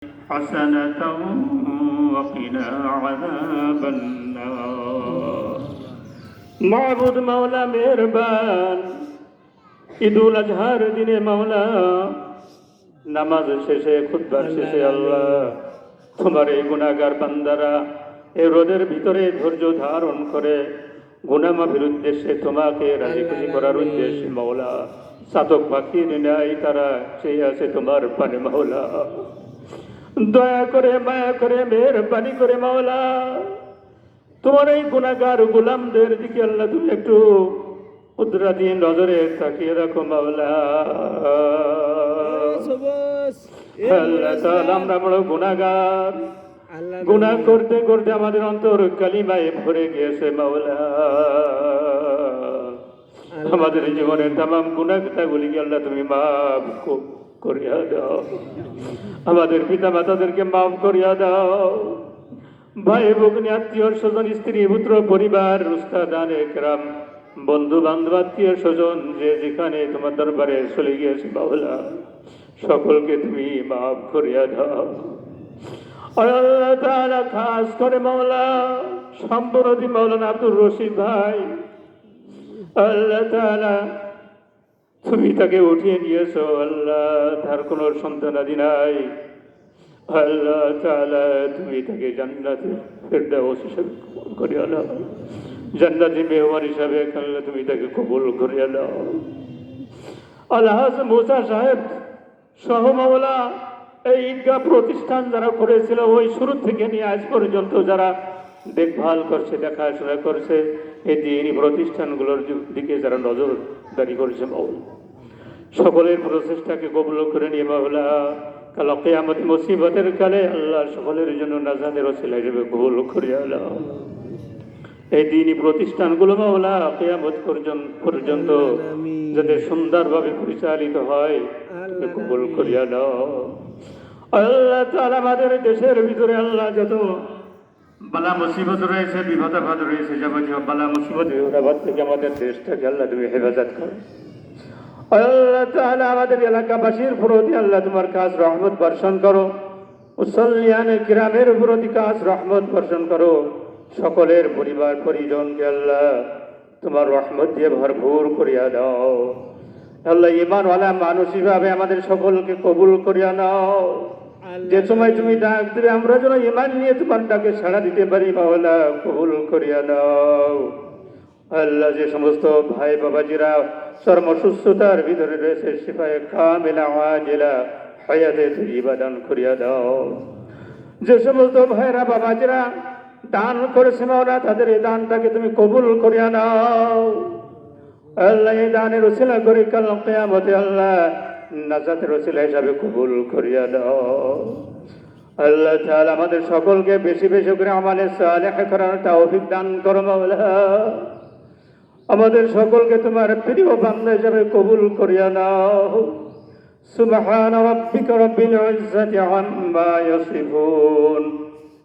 حسنة وقنا عذاب النار معبود مولا মেহেরবান ঈদুল আজহার দিনে মাওলা নামাজ শেষে খুতবার শেষে আল্লাহ তোমার এই গুনাহগার বান্দারা এই রোদের ভিতরে ধৈর্য ধারণ করে গুনাহ মাফের উদ্দেশ্যে তোমাকে রাজি খুশি করার উদ্দেশ্যে মাওলা চাতক পাখির ন্যায় তারা চেয়ে আছে তোমার পানে মাওলা দয়া করে মায়া করে মেহেরবানি করে মাওলা তোমার এই গুনাহগার গোলামদের দিকে আল্লাহ তুমি একটু কুদরতি নজরে তাকিয়ে রাখো মাওলা। আল্লাহ তাআলা আমরা বড় গুনাহগার, গুনাহ করতে করতে আমাদের অন্তর কালিমায় ভরে গিয়েছে মাওলা। আমাদের জীবনের তামাম গুনাহগুলিকে আল্লাহ তুমি মাফ করিয়া দাও, আমাদের পিতা মাতাদেরকে মাফ করিয়া দাও, ভাই ভগ্নী আত্মীয় স্বজন স্ত্রী পুত্র পরিবার উস্তাদান একরাম বন্ধু বান্ধব আত্মীয় স্বজন যে যেখানে তোমার দরবারে চলে গিয়েছে মাওলা সকলকে তুমি মাফ করিয়া দাও। আল্লাহ তাআলা খাস করে মাওলা সম্প্রতি মাওলানা আব্দুর রশিদ ভাই আল্লাহ তাআলা তুমি তাকে উঠিয়ে নিয়েছো আল্লাহ, তার কোনো সন্তানাদি নাই আল্লাহ তাআলা তুমি তাকে জান্নাতে ফেরদাউস হিসেবে কবুল করিয়া নাও, জান্নাতি মেহমান হিসাবে আল্লাহ তুমি তাকে কবুল করিয়া নাও। আলহাজ মুসা সাহেব সহ মাওলা এই ঈদগাহ প্রতিষ্ঠান যারা করেছিল ওই শুরু থেকে নিয়ে আজ পর্যন্ত যারা দেখভাল করছে দেখাশোনা করছে এই দিনই প্রতিষ্ঠানগুলোর দিকে যারা নজরদারি করেছে মাওলা সকলের প্রচেষ্টাকে কবুল করে নিয়ে মাওলা কাল কিয়ামত মুসিবতের কালে আল্লাহ সকলের জন্য নাজাতের ওসিলা হিসেবে কবুল করিয়া নাও। এই দিনই প্রতিষ্ঠানগুলো মাওলা কিয়ামত পর্যন্ত যাতে সুন্দরভাবে পরিচালিত হয় কবুল করিয়া নাও। আল্লাহ তাআলা আমাদের দেশের ভিতরে আল্লাহ যত বালা মুসিবত রয়েছে বিপদ আপদ রয়েছে যাবতীয় বালা মুসিবত থেকে আমাদের দেশটাকে আল্লাহ তুমি হেফাজত করো। আল্লাহ তাআলা আমাদের এলাকাবাসীর প্রতি আল্লাহ তোমার কাজ রহমত বর্ষণ করো, মুসল্লিয়ানে কিরামের প্রতি কাজ রহমত বর্ষণ করো, সকলের পরিবার পরিজনকে আল্লাহ তোমার রহমত দিয়ে ভরপুর করিয়া দাও। আল্লাহ ঈমানওয়ালা মানুষ হিসাবে আমাদের সকলকে কবুল করিয়া নাও। যে সময় তুমি ডাক দিবে আমরা যেন ঈমান নিয়ে তোমার ডাকে সাড়া দিতে পারি মাওলা কবুল করিয়া নাও। আল্লাহ যে সমস্ত ভাই বাবাজিরা চরম অসুস্থতার ভিতরে রয়েছে শিফায়ে কামিলা আজিলা হায়াতে তৈয়বা দান করিয়া দাও। যে সমস্ত ভাইরা বাবাজিরা দান করেছে মাওলা তাদের এই দানটাকে তুমি কবুল করিয়া নাও। আল্লাহ এই দানের ওসিলা করে কাল কিয়ামতে আল্লাহ নাজাতের ওসিলা হিসাবে কবুল করিয়া দাও। আল্লাহ তাআলা আমাদের সকলকে বেশি বেশি করে আমালে সালেহ করার তৌফিক দান করো মাওলা। আমাদের সকলকে তোমার প্রিয় বান্দা হিসেবে কবুল করিয়া নাও। সুবহান রাব্বিকা রাব্বিল ইজ্জাতি আম্মা ইয়াসিফুন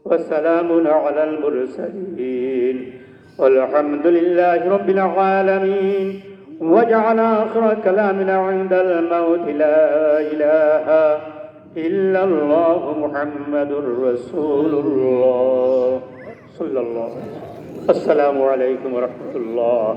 ওয়া সালামুন আলাল মুরসালিন আলহামদুলিল্লাহি রাব্বিল আলামিন। وجعل آخر كلامنا عند الموت لا إله إلا الله محمد رسول الله صلى الله عليه وسلم. السلام عليكم ورحمة الله.